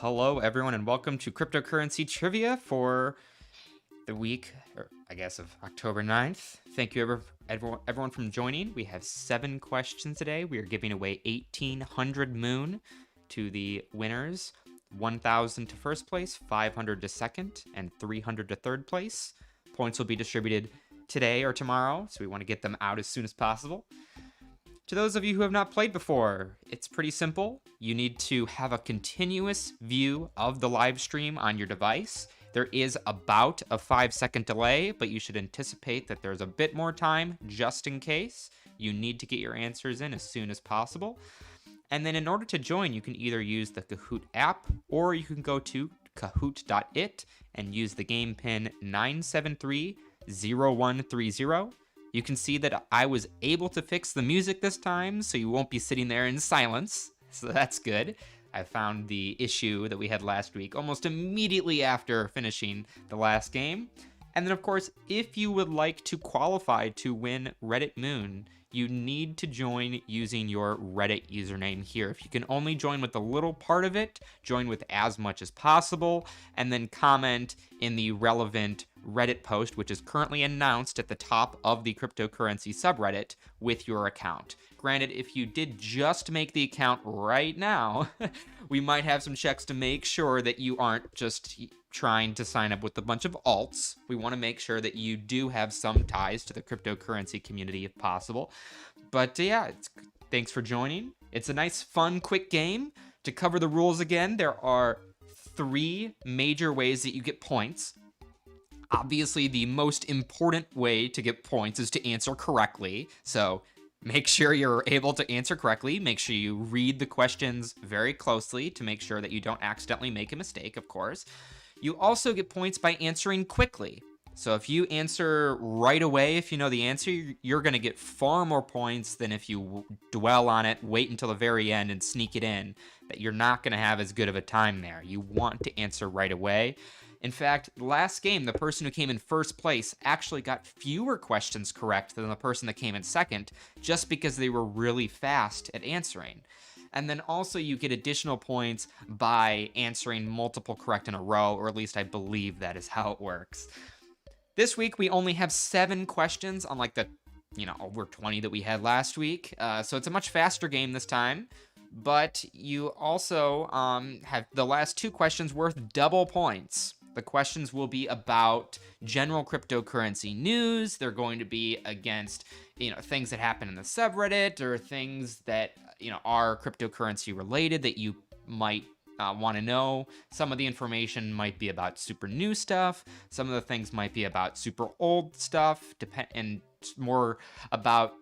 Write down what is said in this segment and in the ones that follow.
Hello, everyone, and welcome to cryptocurrency trivia for the week, or I guess, of October 9th. Thank you, everyone, from joining. We have 7 questions today. We are giving away 1,800 Moon to the winners, 1,000 to first place, 500 to second, and 300 to third place. Points will be distributed today or tomorrow, so we want to get them out as soon as possible. To those of you who have not played before, it's pretty simple. You need to have a continuous view of the live stream on your device. There is about a 5-second delay, but you should anticipate that there's a bit more time just in case. You need to get your answers in as soon as possible. And then in order to join, you can either use the Kahoot app or you can go to kahoot.it and use the game pin 9730130. You can see that I was able to fix the music this time, so you won't be sitting there in silence. So that's good. I found the issue that we had last week almost immediately after finishing the last game. And then, of course, if you would like to qualify to win Reddit Moon, you need to join using your Reddit username here. If you can only join with a little part of it, join with as much as possible, and then comment in the relevant Reddit post, which is currently announced at the top of the cryptocurrency subreddit with your account. Granted, if you did just make the account right now, we might have some checks to make sure that you aren't just trying to sign up with a bunch of alts. We want to make sure that you do have some ties to the cryptocurrency community if possible. But yeah, thanks for joining. It's a nice, fun, quick game. To cover the rules again, there are 3 major ways that you get points. Obviously, the most important way to get points is to answer correctly. So make sure you're able to answer correctly. Make sure you read the questions very closely to make sure that you don't accidentally make a mistake, of course. You also get points by answering quickly. So if you answer right away, if you know the answer, you're going to get far more points than if you dwell on it, wait until the very end and sneak it in, that you're not going to have as good of a time there. You want to answer right away. In fact, last game, the person who came in first place actually got fewer questions correct than the person that came in second, just because they were really fast at answering. And then also you get additional points by answering multiple correct in a row, or at least I believe that is how it works. This week, we only have 7 questions, unlike the, over 20 that we had last week. So it's a much faster game this time. But you also have the last 2 questions worth double points. The questions will be about general cryptocurrency news. They're going to be against, things that happen in the subreddit or things that, are cryptocurrency related that you might want to know. Some of the information might be about super new stuff. Some of the things might be about super old stuff, and more about,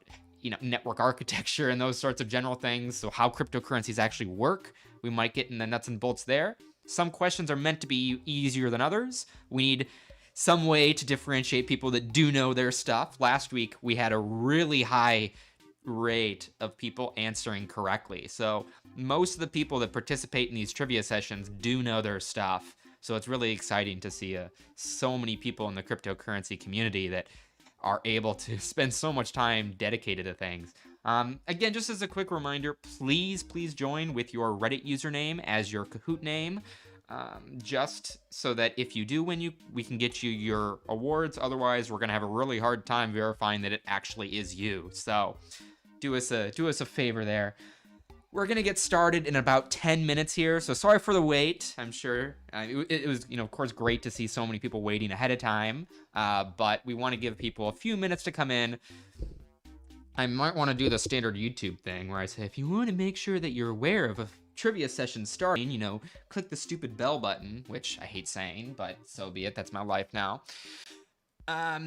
network architecture and those sorts of general things. So how cryptocurrencies actually work. We might get in the nuts and bolts there. Some questions are meant to be easier than others. We need some way to differentiate people that do know their stuff. Last week, we had a really high rate of people answering correctly. So most of the people that participate in these trivia sessions do know their stuff. So it's really exciting to see so many people in the cryptocurrency community that are able to spend so much time dedicated to things. Again, just as a quick reminder, please join with your Reddit username as your Kahoot name, just so that if you do win, we can get you your awards. Otherwise, we're gonna have a really hard time verifying that it actually is you. So do us a favor there. We're gonna get started in about 10 minutes here, so sorry for the wait. I'm sure it was, of course, great to see so many people waiting ahead of time, but we want to give people a few minutes to come in. I might want to do the standard YouTube thing where I say, if you want to make sure that you're aware of a trivia session starting, click the stupid bell button, which I hate saying, but so be it. That's my life now.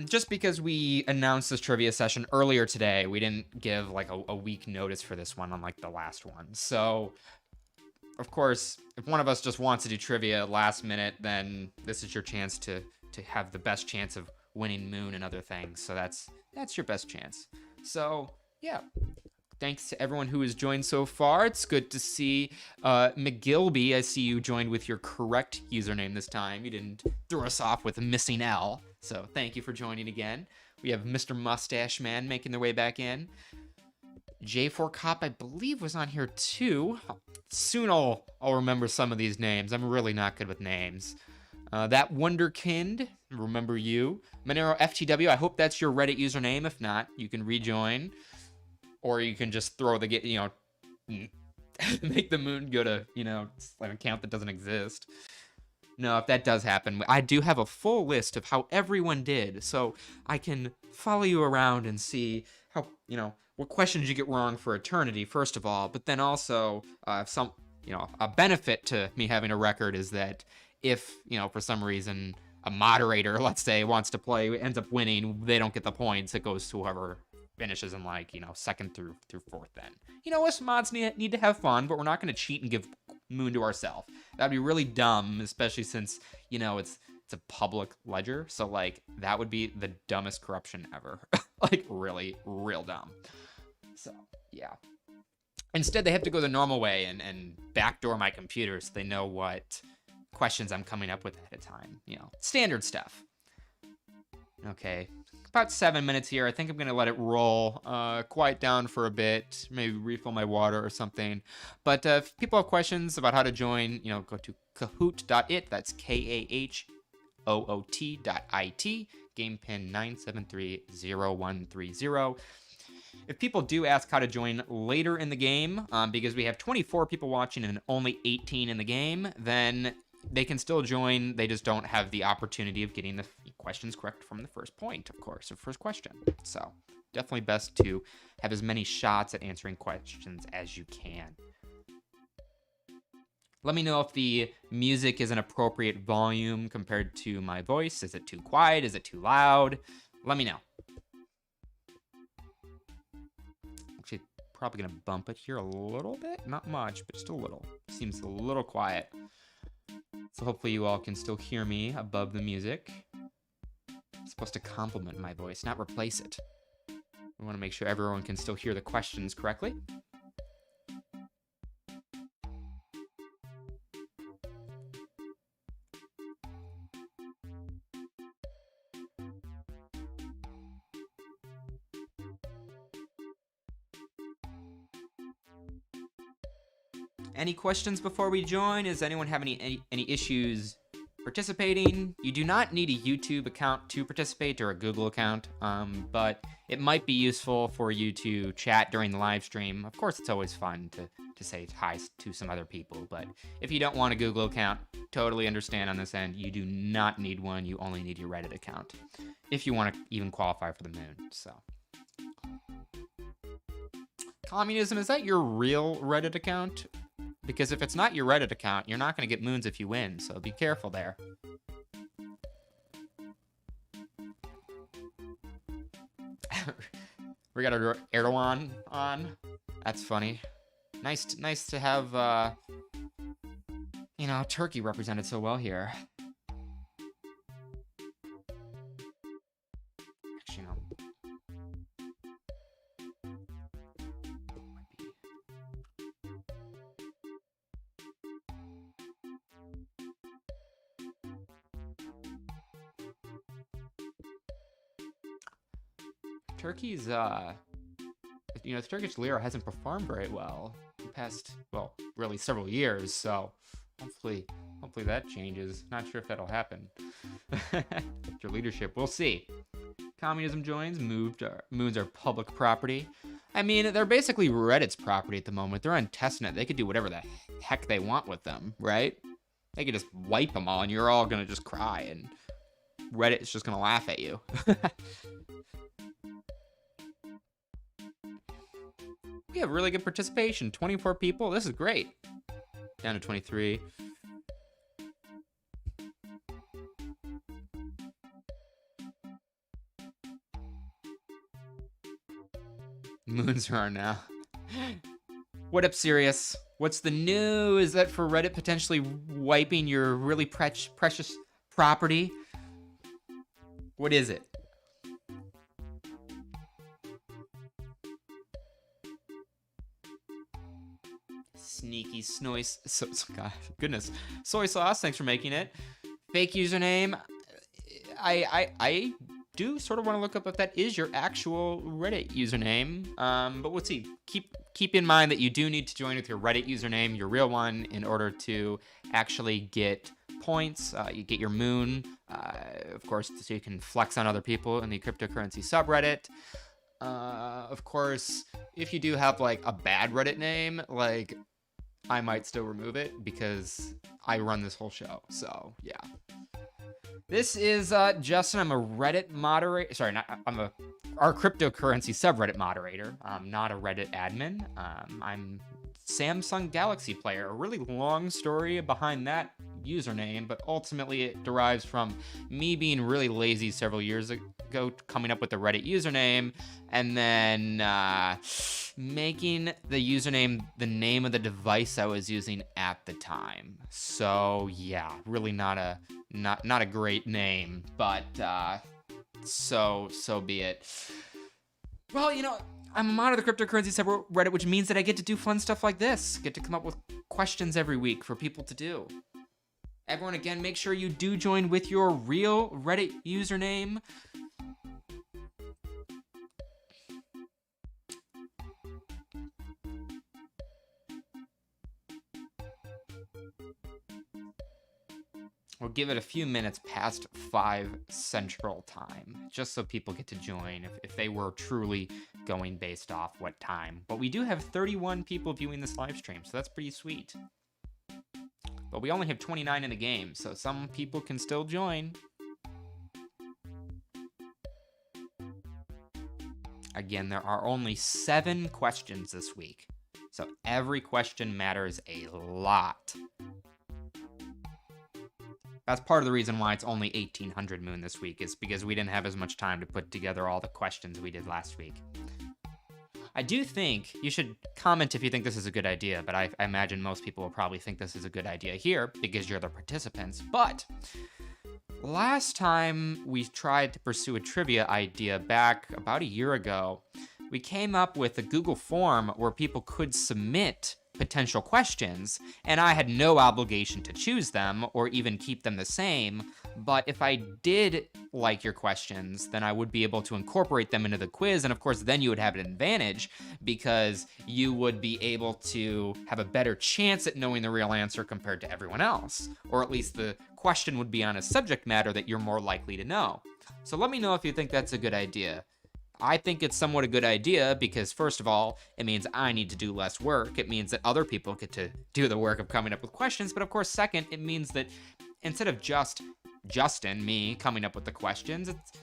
Just because we announced this trivia session earlier today, we didn't give like a week notice for this one, unlike the last one. So, of course, if one of us just wants to do trivia last minute, then this is your chance to have the best chance of winning Moon and other things. So that's your best chance. So, yeah. Thanks to everyone who has joined so far. It's good to see McGilby. I see you joined with your correct username this time. You didn't throw us off with a missing L. So thank you for joining again. We have Mr. Mustache Man making their way back in. J4 Cop, I believe, was on here too. Soon I'll remember some of these names. I'm really not good with names. That Wonderkind, remember you. Monero FTW, I hope that's your Reddit username. If not, you can rejoin. Or you can just throw the, make the moon go to, an account that doesn't exist. No, if that does happen, I do have a full list of how everyone did, so I can follow you around and see how, what questions you get wrong for eternity, first of all, but then also a benefit to me having a record is that if, for some reason a moderator, let's say, wants to play, ends up winning, they don't get the points, it goes to whoever finishes in second through fourth then. Us mods need to have fun, but we're not going to cheat and give moon to ourselves. That'd be really dumb, especially since, it's a public ledger. So, that would be the dumbest corruption ever. Really, real dumb. So, yeah. Instead, they have to go the normal way and backdoor my computer so they know what questions I'm coming up with at a time. Standard stuff. Okay. About 7 minutes here. I think I'm going to let it roll, quiet down for a bit, maybe refill my water or something. But if people have questions about how to join, go to kahoot.it. That's KAHOOT.IT. Game pin 9730130. If people do ask how to join later in the game, because we have 24 people watching and only 18 in the game, then they can still join. They just don't have the opportunity of getting the questions correct from the first point, of course, or first question. So definitely best to have as many shots at answering questions as you can. Let me know if the music is an appropriate volume compared to my voice. Is it too quiet? Is it too loud? Let me know. Actually, probably gonna bump it here a little bit. Not much, but just a little. Seems a little quiet. So hopefully you all can still hear me above the music. It's supposed to complement my voice, not replace it. We want to make sure everyone can still hear the questions correctly. Any questions before we join? Does anyone have any issues participating? You do not need a YouTube account to participate or a Google account, but it might be useful for you to chat during the live stream. Of course, it's always fun to say hi to some other people, but if you don't want a Google account, totally understand on this end. You do not need one. You only need your Reddit account if you want to even qualify for the moon. So, Communism, is that your real Reddit account? Because if it's not your Reddit account, you're not going to get moons if you win, so be careful there. We got Erdogan on. That's funny. Nice to have, Turkey represented so well here. Actually, no. Turkey's, the Turkish lira hasn't performed very well the past, really several years, so hopefully that changes. Not sure if that'll happen. After leadership, we'll see. Communism joins, moons are public property. I mean, they're basically Reddit's property at the moment. They're on testnet. They could do whatever the heck they want with them, right? They could just wipe them all and you're all gonna just cry and Reddit is just gonna laugh at you. We have really good participation. 24 people. This is great. Down to 23. Moons are on now. What up, Sirius? What's the news? Is that for Reddit potentially wiping your really precious property? What is it? Sneaky snoise. God, goodness. Soy sauce, thanks for making it. Fake username. I do sort of want to look up if that is your actual Reddit username. But we'll see. Keep in mind that you do need to join with your Reddit username, your real one, in order to actually get points. You get your moon, of course, so you can flex on other people in the cryptocurrency subreddit. Of course, if you do have like a bad Reddit name, like I might still remove it because I run this whole show. So yeah. This is Justin. I'm a Reddit moderator. Sorry, I'm our cryptocurrency subreddit moderator. I'm not a Reddit admin. I'm Samsung Galaxy player. A really long story behind that username, but ultimately it derives from me being really lazy several years ago, coming up with the Reddit username, and then making the username the name of the device I was using at the time. So yeah, really not a great name, but so be it. Well, I'm a mod of the cryptocurrency subreddit, which means that I get to do fun stuff like this. Get to come up with questions every week for people to do. Everyone, again, make sure you do join with your real Reddit username. We'll give it a few minutes past 5 Central Time, just so people get to join if they were truly going based off what time. But we do have 31 people viewing this live stream, so that's pretty sweet. But we only have 29 in the game, so some people can still join. Again, there are only 7 questions this week, so every question matters a lot. That's part of the reason why it's only 1800 Moon this week, is because we didn't have as much time to put together all the questions we did last week. I do think you should comment if you think this is a good idea, but I imagine most people will probably think this is a good idea here because you're the participants. But last time we tried to pursue a trivia idea back about a year ago, we came up with a Google form where people could submit potential questions, and I had no obligation to choose them or even keep them the same. But if I did like your questions, then I would be able to incorporate them into the quiz, and of course then you would have an advantage because you would be able to have a better chance at knowing the real answer compared to everyone else, or at least the question would be on a subject matter that you're more likely to know. So let me know if you think that's a good idea. I think it's somewhat a good idea because, first of all, it means I need to do less work. It means that other people get to do the work of coming up with questions. But of course, second, it means that instead of just Justin, me, coming up with the questions, it's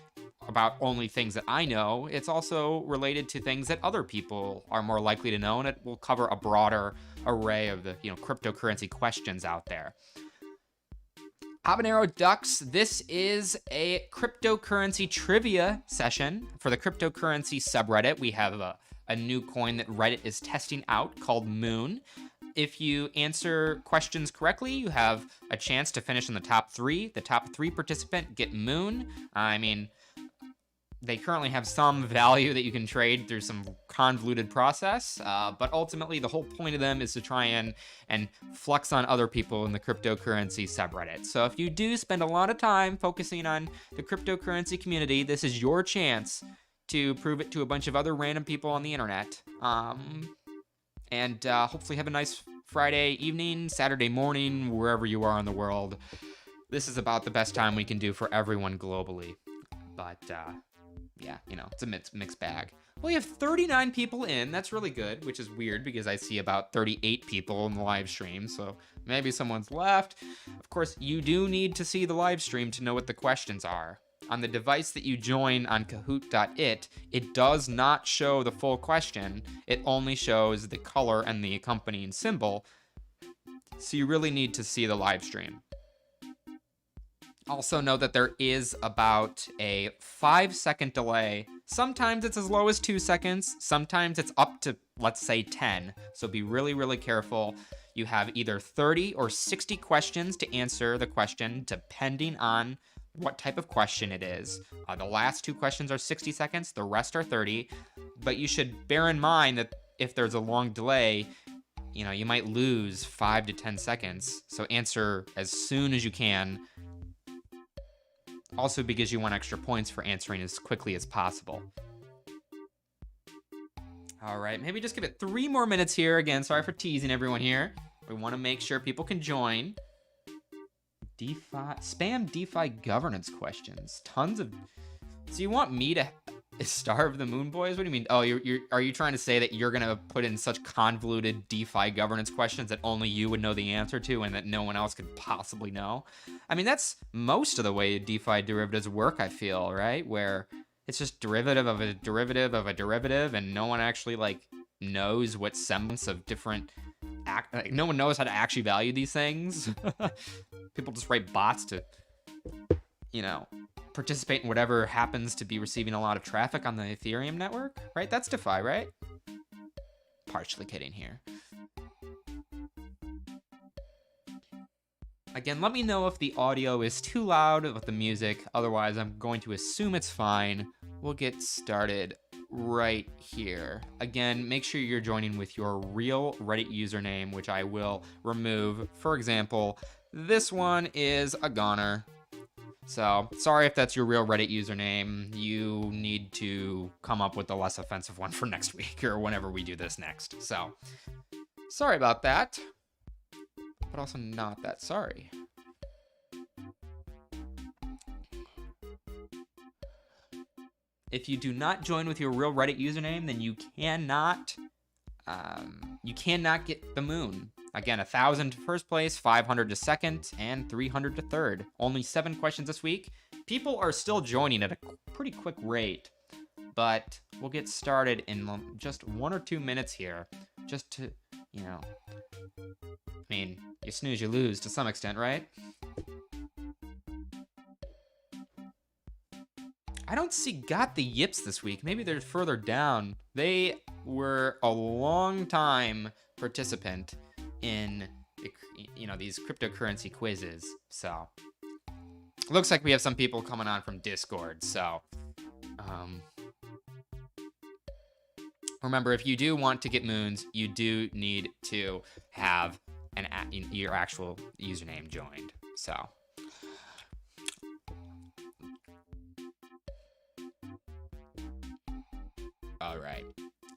about only things that I know. It's also related to things that other people are more likely to know, and it will cover a broader array of the cryptocurrency questions out there. Habanero Ducks, this is a cryptocurrency trivia session for the cryptocurrency subreddit. We have a new coin that Reddit is testing out called Moon. If you answer questions correctly, you have a chance to finish in the top 3. The top 3 participant get Moon. I mean, they currently have some value that you can trade through some convoluted process, but ultimately the whole point of them is to try and flex on other people in the cryptocurrency subreddit. So if you do spend a lot of time focusing on the cryptocurrency community, this is your chance to prove it to a bunch of other random people on the internet, and hopefully have a nice Friday evening, Saturday morning, wherever you are in the world. This is about the best time we can do for everyone globally, but yeah, it's a mixed bag. We have 39 people in. That's really good, which is weird because I see about 38 people in the live stream, so maybe someone's left. Of course, you do need to see the live stream to know what the questions are. On the device that you join on Kahoot.it, it does not show the full question. It only shows the color and the accompanying symbol, so you really need to see the live stream. Also know that there is about a 5-second delay. Sometimes it's as low as 2 seconds. Sometimes it's up to, let's say, 10. So be really, really careful. You have either 30 or 60 questions to answer the question, depending on what type of question it is. The last 2 questions are 60 seconds. The rest are 30. But you should bear in mind that if there's a long delay, you might lose 5 to 10 seconds. So answer as soon as you can. Also because you want extra points for answering as quickly as possible. All right, maybe just give it 3 more minutes here. Again, sorry for teasing everyone here. We want to make sure people can join. Spam DeFi governance questions. Tons of... So you want me to starve the Moon Boys? What do you mean? Oh, are you trying to say that you're going to put in such convoluted DeFi governance questions that only you would know the answer to and that no one else could possibly know? I mean, that's most of the way DeFi derivatives work, I feel, right? Where it's just derivative of a derivative of a derivative, and no one actually, like, knows what semblance of different... Like, no one knows how to actually value these things. People just write bots to, you know, participate in whatever happens to be receiving a lot of traffic on the Ethereum network, right? That's DeFi, right? Partially kidding here. Again, let me know if the audio is too loud with the music. Otherwise, I'm going to assume it's fine. We'll get started right here. Again, make sure you're joining with your real Reddit username, which I will remove. For example, this one is a goner. So, sorry if that's your real Reddit username. You need to come up with a less offensive one for next week or whenever we do this next. So, sorry about that. But also not that sorry. If you do not join with your real Reddit username, then you cannot get the moon. Again, 1,000 to first place, 500 to second, and 300 to third. Only 7 questions this week. People are still joining at a pretty quick rate, but we'll get started in just 1 or 2 minutes here, just to, you know, I mean, you snooze, you lose to some extent, right? I don't see Got the Yips this week. Maybe they're further down. They were a long time participant in, you know, these cryptocurrency quizzes. So, looks like we have some people coming on from Discord. So, remember, if you do want to get moons, you do need to have your actual username joined. So, all right.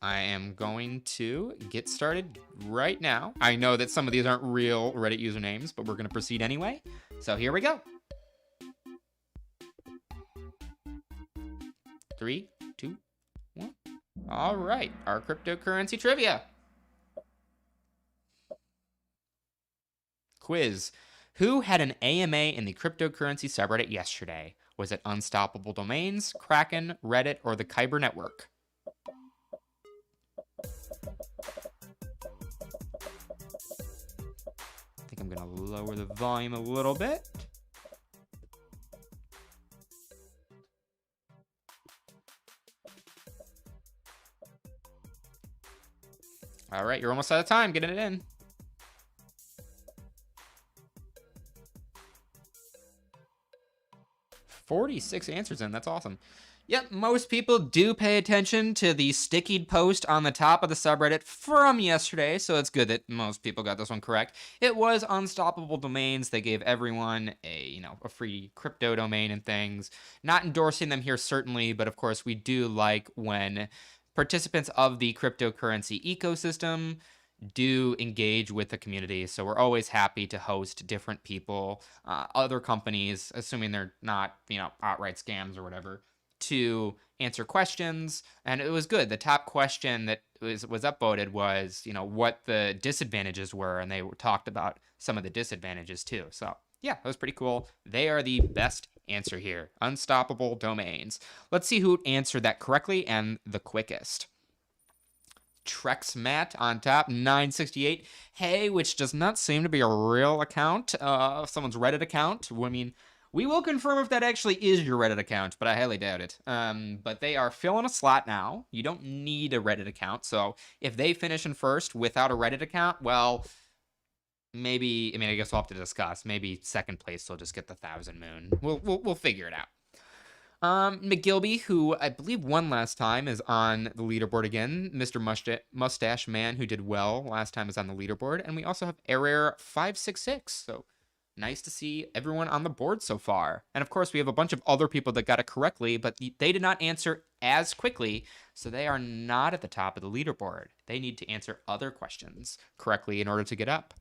I am going to get started right now. I know that some of these aren't real Reddit usernames, but we're going to proceed anyway. So here we go. 3, 2, 1. All right, our cryptocurrency trivia. Quiz. Who had an AMA in the cryptocurrency subreddit yesterday? Was it Unstoppable Domains, Kraken, Reddit, or the Kyber Network? I think I'm going to lower the volume a little bit. All right, you're almost out of time. Getting it in. "46 answers in. That's awesome. Yep, most people do pay attention to the stickied post on the top of the subreddit from yesterday, so it's good that most people got this one correct. It was Unstoppable Domains. They gave everyone a free crypto domain and things. Not endorsing them here, certainly, but of course we do like when participants of the cryptocurrency ecosystem do engage with the community. So we're always happy to host different people, other companies, assuming they're not, outright scams or whatever, to answer questions. And it was good. The top question that was upvoted was, what the disadvantages were, and they talked about some of the disadvantages too. So yeah, that was pretty cool. They are the best answer here. Unstoppable Domains. Let's see who answered that correctly and the quickest. Trex Matt on top, 968. Hey, which does not seem to be a real account, someone's Reddit account. I mean, we will confirm if that actually is your Reddit account, but I highly doubt it. But they are filling a slot now. You don't need a Reddit account, so if they finish in first without a Reddit account, well, maybe, I guess we'll have to discuss. Maybe second place they'll just get the 1,000 moon. We'll figure it out. McGilby, who I believe won last time, is on the leaderboard again. Mr. Mustache Man, who did well last time, is on the leaderboard. And we also have Error566. So Nice to see everyone on the board so far. And of course, we have a bunch of other people that got it correctly, but they did not answer as quickly, so they are not at the top of the leaderboard. They need to answer other questions correctly in order to get up.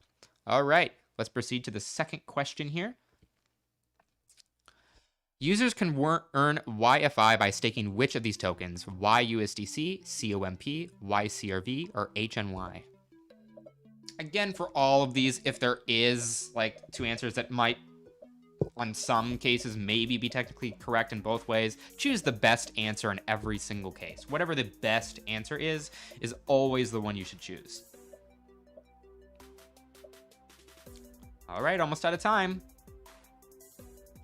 All right, let's proceed to the second question here. Users can earn YFI by staking which of these tokens? YUSDC, COMP, YCRV, or HNY? Again, for all of these, if there is like two answers that might, on some cases, maybe be technically correct in both ways, choose the best answer in every single case. Whatever the best answer is always the one you should choose. All right, almost out of time.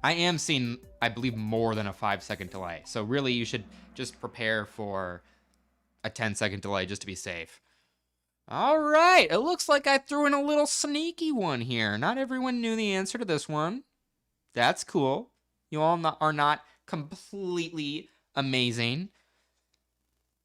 I am seeing, I believe, more than a 5-second delay. So really, you should just prepare for a 10-second delay just to be safe. All right, it looks like I threw in a little sneaky one here. Not everyone knew the answer to this one. That's cool. You all are not completely amazing.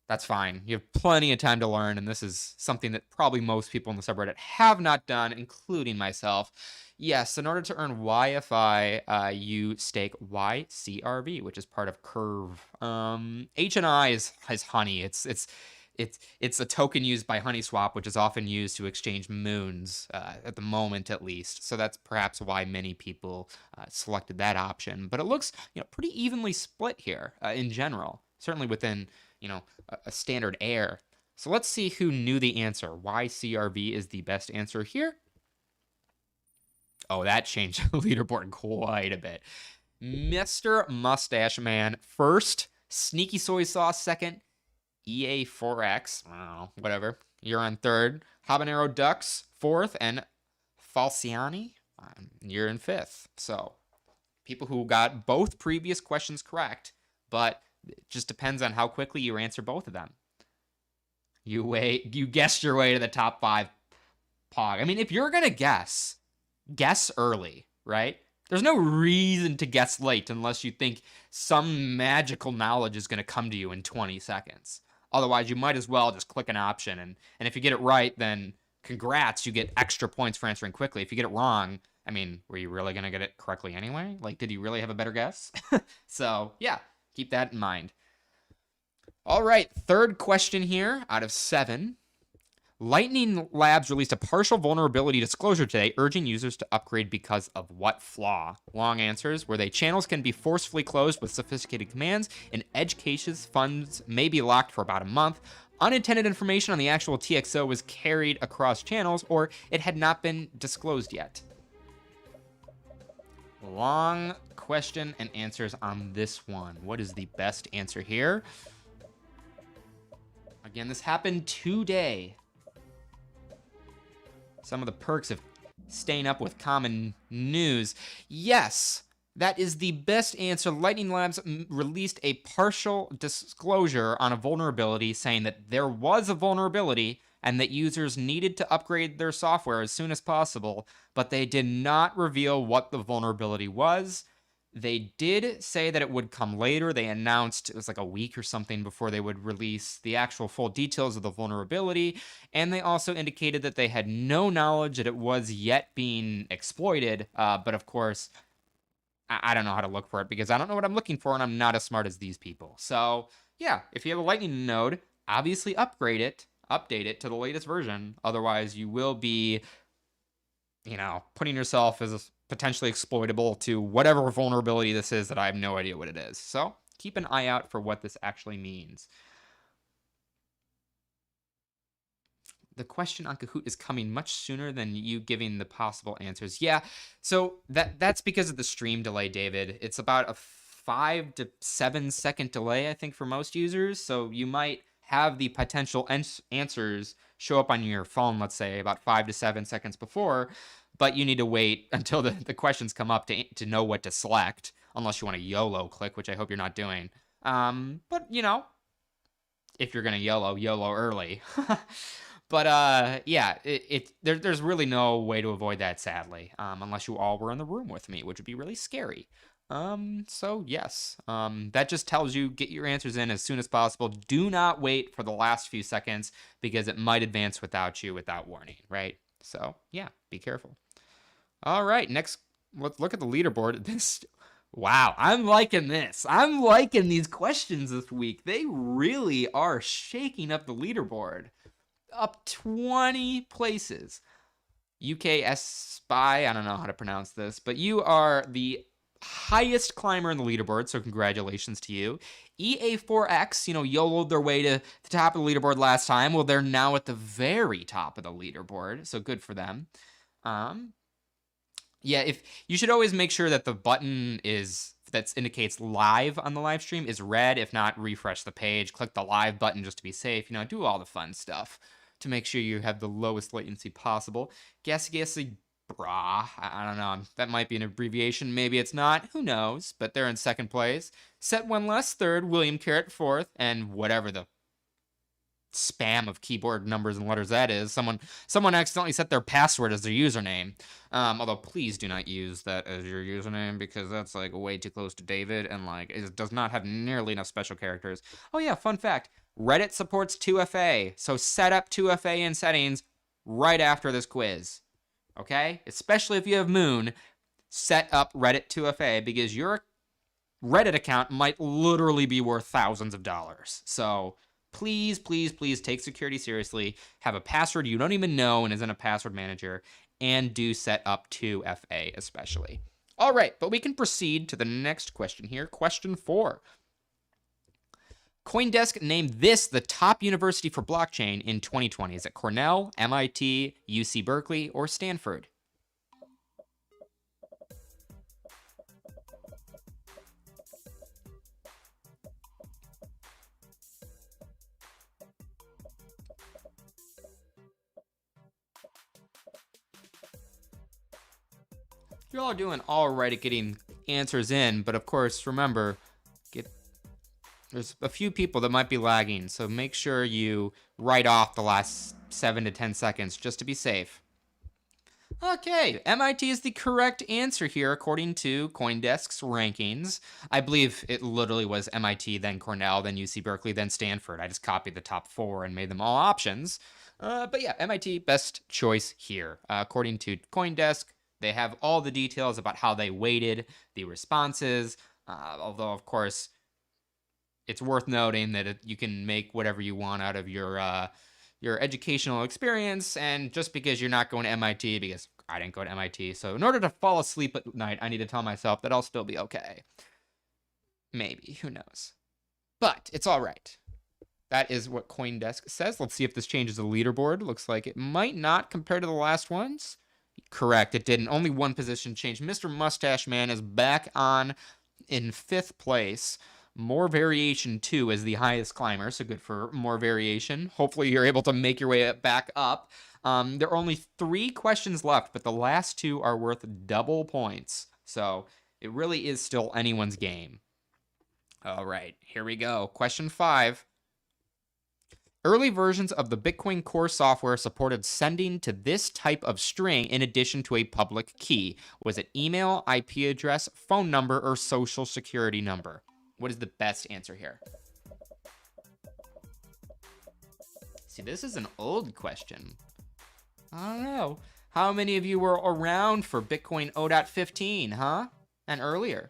That's fine. You have plenty of time to learn, and this is something that probably most people in the subreddit have not done, including myself. Yes, in order to earn YFI, you stake YCRV, which is part of Curve. HNI is Honey. It's a token used by HoneySwap, which is often used to exchange moons, at the moment at least. So that's perhaps why many people selected that option. But it looks, pretty evenly split here in general, certainly within, a standard air. So let's see who knew the answer. YCRV is the best answer here. Oh, that changed the leaderboard quite a bit. Mr. Mustache Man first, Sneaky Soy Sauce second, EA4X, I don't know, whatever. You're on third. Habanero Ducks fourth, and Falciani, you're in fifth. So people who got both previous questions correct, but it just depends on how quickly you answer both of them. You guessed your way to the top 5, Pog. I mean, if you're gonna guess early, right? There's no reason to guess late unless you think some magical knowledge is going to come to you in 20 seconds. Otherwise, you might as well just click an option. And if you get it right, then congrats, you get extra points for answering quickly. If you get it wrong, I mean, were you really going to get it correctly anyway? Like, did you really have a better guess? So, yeah, keep that in mind. All right, third question here out of 7. Lightning Labs released a partial vulnerability disclosure today, urging users to upgrade because of what flaw? Long answers. Where channels can be forcefully closed with sophisticated commands. In edge cases, funds may be locked for about a month. Unintended information on the actual TXO was carried across channels, or it had not been disclosed yet. Long question and answers on this one. What is the best answer here? Again, this happened today. Some of the perks of staying up with common news. Yes, that is the best answer. Lightning Labs released a partial disclosure on a vulnerability saying that there was a vulnerability and that users needed to upgrade their software as soon as possible, but they did not reveal what the vulnerability was. They did say that it would come later. They announced it was like a week or something before they would release the actual full details of the vulnerability. And they also indicated that they had no knowledge that it was yet being exploited. But of course, I don't know how to look for it because I don't know what I'm looking for and I'm not as smart as these people. So yeah, if you have a Lightning node, obviously upgrade it, update it to the latest version. Otherwise, you will be, putting yourself as a potentially exploitable to whatever vulnerability this is that I have no idea what it is. So keep an eye out for what this actually means. The question on Kahoot is coming much sooner than you giving the possible answers. Yeah, so that's because of the stream delay, David. It's about a 5 to 7 second delay, I think, for most users. So you might have the potential answers show up on your phone, let's say, about 5 to 7 seconds before, but you need to wait until the questions come up to know what to select, unless you want to YOLO click, which I hope you're not doing. But, if you're going to YOLO early. But, yeah, there's really no way to avoid that, sadly, unless you all were in the room with me, which would be really scary. So yes, that just tells you get your answers in as soon as possible. Do not wait for the last few seconds because it might advance without you without warning, right? So yeah, be careful. All right, next let's look at the leaderboard. Wow, I'm liking this. I'm liking these questions this week. They really are shaking up the leaderboard. Up 20 places. UKS Spy, I don't know how to pronounce this, but you are the highest climber in the leaderboard, so congratulations to you. EA4X, YOLO'd their way to the top of the leaderboard last time. Well, they're now at the very top of the leaderboard, so good for them. Yeah, if you should always make sure that the button that indicates live on the live stream is red. If not, refresh the page, click the live button just to be safe. Do all the fun stuff to make sure you have the lowest latency possible. Gassy Brah, I don't know. That might be an abbreviation. Maybe it's not. Who knows? But they're in second place. Set One Less third. William Carrot fourth. And whatever the spam of keyboard numbers and letters that is. Someone accidentally set their password as their username. Although please do not use that as your username, because that's like way too close to David, and like it does not have nearly enough special characters. Oh yeah, fun fact. Reddit supports 2FA, so set up 2FA in settings right after this quiz. Okay? Especially if you have Moon, set up Reddit 2FA, because your Reddit account might literally be worth thousands of dollars. So please, please, please take security seriously. Have a password you don't even know and is in a password manager, and do set up 2FA especially. All right, but we can proceed to the next question here. Question 4. CoinDesk named this the top university for blockchain in 2020. Is it Cornell, MIT, UC Berkeley, or Stanford? You're all doing all right at getting answers in, but of course, remember, there's a few people that might be lagging, so make sure you write off the last 7 to 10 seconds just to be safe. Okay, MIT is the correct answer here according to CoinDesk's rankings. I believe it literally was MIT, then Cornell, then UC Berkeley, then Stanford. I just copied the top 4 and made them all options. But yeah, MIT, best choice here. According to CoinDesk, they have all the details about how they weighted the responses, although, of course, it's worth noting that you can make whatever you want out of your educational experience, and just because you're not going to MIT, because I didn't go to MIT, so in order to fall asleep at night, I need to tell myself that I'll still be okay. Maybe, who knows? But it's all right. That is what CoinDesk says. Let's see if this changes the leaderboard. Looks like it might not compared to the last ones. Correct, it didn't. Only one position changed. Mr. Mustache Man is back on in 5th place. More Variation 2 is the highest climber, so good for More Variation. Hopefully you're able to make your way back up. There are only 3 questions left, but the last 2 are worth double points. So it really is still anyone's game. All right, here we go. Question 5. Early versions of the Bitcoin Core software supported sending to this type of string in addition to a public key. Was it email, IP address, phone number, or social security number? What is the best answer here? See, this is an old question. I don't know. How many of you were around for Bitcoin 0.15, huh? And earlier?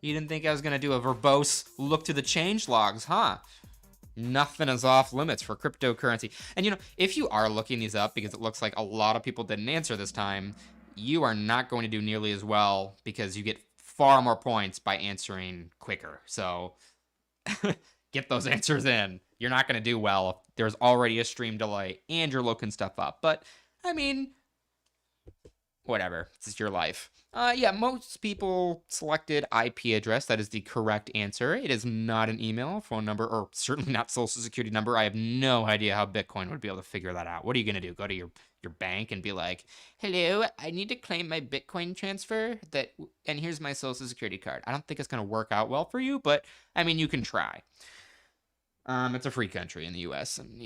You didn't think I was going to do a verbose look to the change logs, huh? Nothing is off limits for cryptocurrency. And if you are looking these up, because it looks like a lot of people didn't answer this time, you are not going to do nearly as well, because you get far more points by answering quicker. So get those answers in. You're not going to do well if there's already a stream delay and you're looking stuff up. But, I mean, whatever. This is your life. Yeah, most people selected IP address. That is the correct answer. It is not an email, phone number, or certainly not social security number. I have no idea how Bitcoin would be able to figure that out. What are you going to do? Go to your bank and be like, hello, I need to claim my Bitcoin transfer, and here's my social security card. I don't think it's going to work out well for you, but, I mean, you can try. It's a free country in the U.S. and,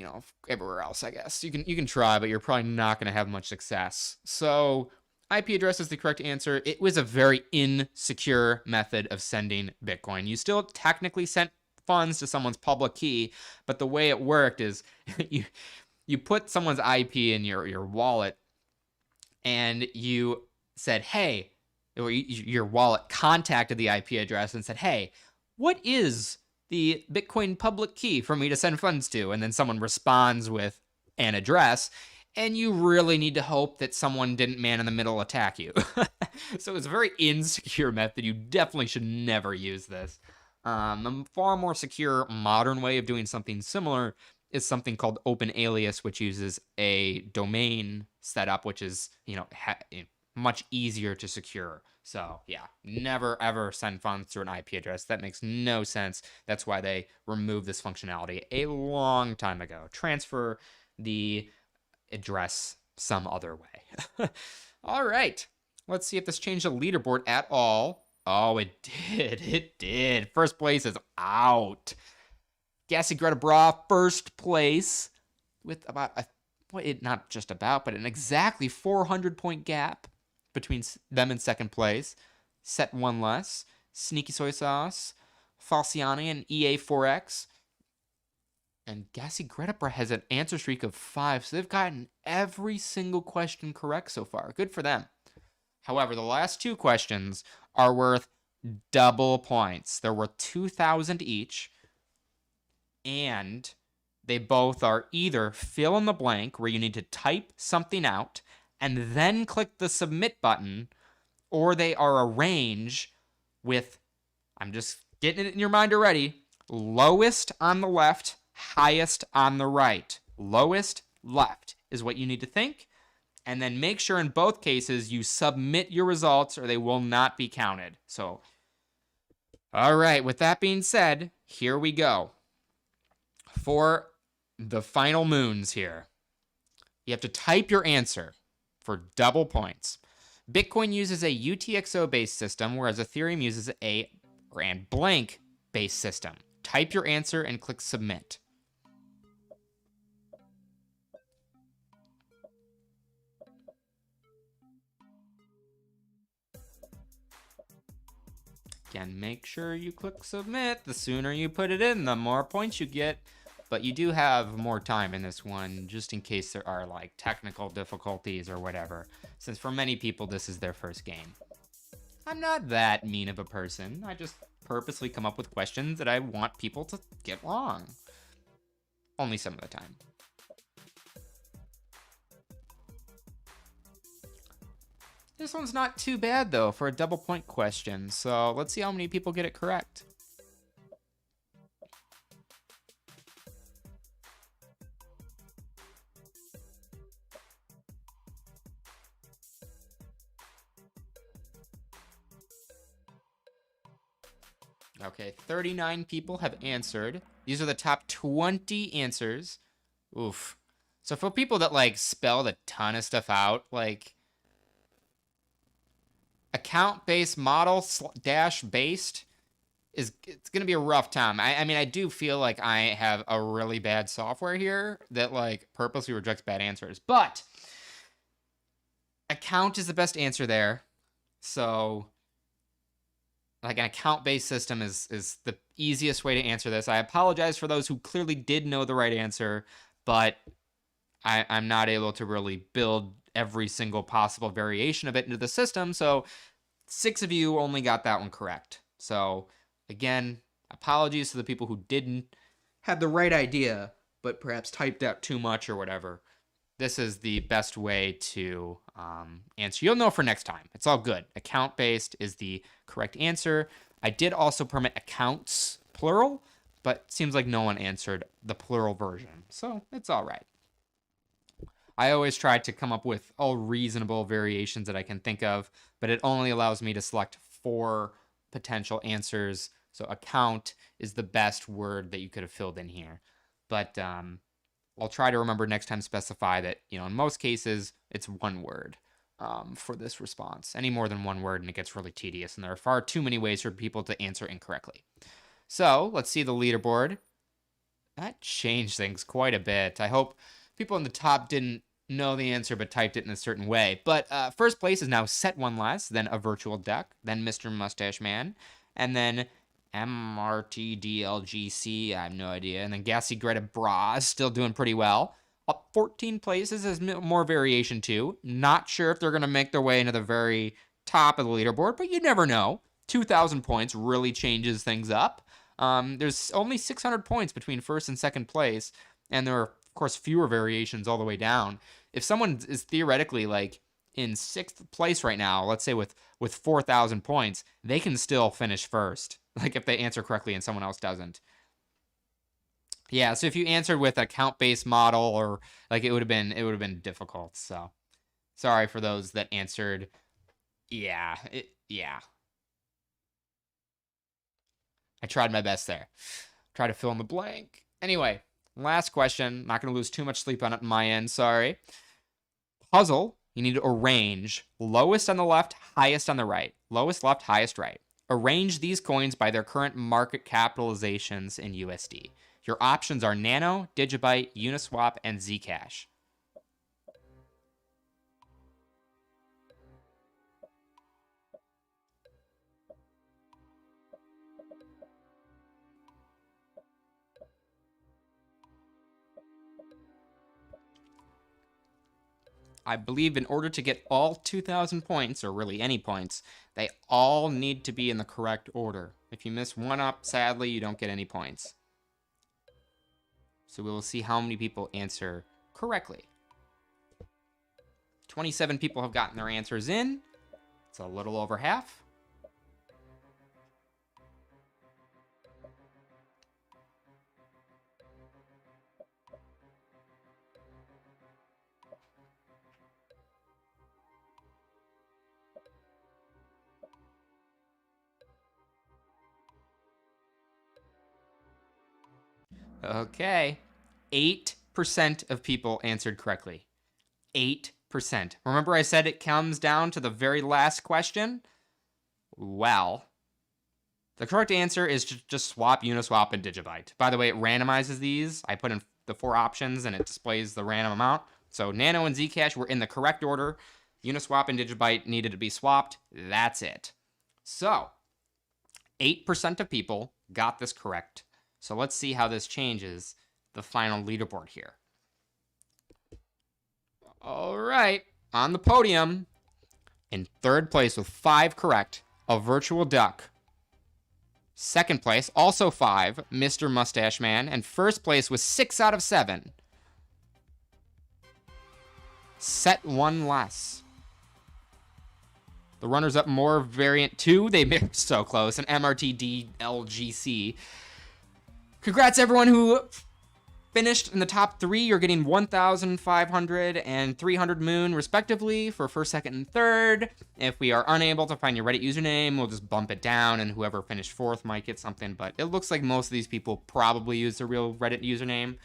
everywhere else, I guess. You can try, but you're probably not going to have much success. So IP address is the correct answer. It was a very insecure method of sending Bitcoin. You still technically sent funds to someone's public key, but the way it worked is you put someone's IP in your wallet, and you said, hey, or your wallet contacted the IP address and said, hey, what is the Bitcoin public key for me to send funds to? And then someone responds with an address, and you really need to hope that someone didn't man in the middle attack you. So it's a very insecure method. You definitely should never use this. A far more secure modern way of doing something similar is something called Open Alias, which uses a domain setup, which is, much easier to secure. So yeah, never ever send funds through an IP address. That makes no sense. That's why they removed this functionality a long time ago. Transfer the address some other way. All right, let's see if this changed the leaderboard at all. Oh, it did. It did. First place is out. Gassy Greta Bra, first place with about not just about, but an exactly 400-point gap between them and second place. Set one less. Sneaky Soy Sauce, Falciani, and EA4X. And Gassy Greta Bra has an answer streak of 5, so they've gotten every single question correct so far. Good for them. However, the last two questions are worth double points. They're worth 2,000 each, and they both are either fill in the blank, where you need to type something out and then click the submit button, or they are arranged with, I'm just getting it in your mind already, lowest on the left, highest on the right. Lowest left is what you need to think. And then make sure in both cases you submit your results or they will not be counted. So, all right, with that being said, here we go. For the final moons here, you have to type your answer for double points. Bitcoin uses a UTXO-based system, whereas Ethereum uses a grand blank-based system. Type your answer and click submit. Again, make sure you click submit. The sooner you put it in, the more points you get. But you do have more time in this one, just in case there are like technical difficulties or whatever, since for many people this is their first game. I'm not that mean of a person. I just purposely come up with questions that I want people to get wrong. Only some of the time. This one's not too bad though for a double point question, so let's see how many people get it correct. Okay, 39 people have answered. These are the top 20 answers. Oof. So for people that like spelled a ton of stuff out, like account-based model dash based it's gonna be a rough time. I mean, I do feel like I have a really bad software here that like purposely rejects bad answers, but account is the best answer there. So like an account-based system is the easiest way to answer this. I apologize for those who clearly did know the right answer, but I'm not able to really build every single possible variation of it into the system. So 6 of you only got that one correct. So again, apologies to the people who didn't have the right idea, but perhaps typed out too much or whatever. This is the best way to answer. You'll know for next time. It's all good. Account-based is the correct answer. I did also permit accounts, plural, but it seems like no one answered the plural version. So it's all right. I always try to come up with all reasonable variations that I can think of, but it only allows me to select 4 potential answers. So account is the best word that you could have filled in here. But I'll try to remember next time specify that, in most cases, it's 1 word for this response. Any more than 1 word and it gets really tedious, and there are far too many ways for people to answer incorrectly. So let's see the leaderboard. That changed things quite a bit. I hope people in the top didn't know the answer but typed it in a certain way. But first place is now Set One Less, then A Virtual Duck, then Mr. Mustache Man, and then MRTDLGC, I have no idea, and then Gassy Greta Bra is still doing pretty well. Up 14 places is more variation too. Not sure if they're going to make their way into the very top of the leaderboard, but you never know. 2,000 points really changes things up. There's only 600 points between first and second place, and there are, of course, fewer variations all the way down. If someone is theoretically like in 6th place right now, let's say with 4,000 points, they can still finish first, like if they answer correctly and someone else doesn't. Yeah, so if you answered with a count-based model, or like it would have been difficult. So sorry for those that answered. Yeah. I tried my best there. Try to fill in the blank. Anyway, last question. Not going to lose too much sleep on it on my end. Sorry. Puzzle. You need to arrange lowest on the left, highest on the right. Lowest left, highest right. Arrange these coins by their current market capitalizations in USD. Your options are Nano, Digibyte, Uniswap, and Zcash. I believe in order to get all 2,000 points, or really any points, they all need to be in the correct order. If you miss one up, sadly, you don't get any points. So we will see how many people answer correctly. 27 people have gotten their answers in. It's a little over half. Okay. 8% of people answered correctly. 8%. Remember I said it comes down to the very last question? Well, the correct answer is just swap, Uniswap, and Digibyte. By the way, it randomizes these. I put in the 4 options, and it displays the random amount. So Nano and Zcash were in the correct order. Uniswap and Digibyte needed to be swapped. That's it. So 8% of people got this correct. So let's see how this changes the final leaderboard here. All right, on the podium, in 3rd place with 5 correct, a virtual duck. 2nd place, also 5, Mr. Mustache Man. And 1st place with 6 out of 7. Set 1 less. The runners-up more variant 2, they made so close, an MRTDLGC. Congrats everyone who finished in the top 3. You're getting 1,500 and 300 moon respectively for 1st, 2nd, and 3rd. If we are unable to find your Reddit username, we'll just bump it down, and whoever finished 4th might get something. But it looks like most of these people probably use their real Reddit username.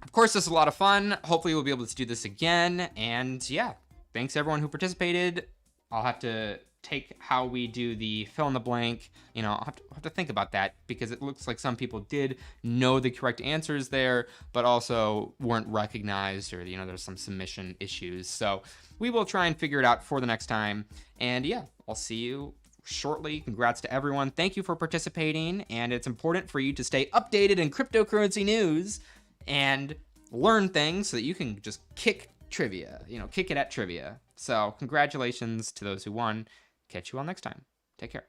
Of course, this is a lot of fun. Hopefully we'll be able to do this again. And yeah, thanks everyone who participated. I'll have to take how we do the fill in the blank. I'll have to think about that, because it looks like some people did know the correct answers there, but also weren't recognized, or there's some submission issues. So we will try and figure it out for the next time. And yeah, I'll see you shortly. Congrats to everyone. Thank you for participating. And it's important for you to stay updated in cryptocurrency news and learn things so that you can just kick trivia, kick it at trivia. So congratulations to those who won. Catch you all next time. Take care.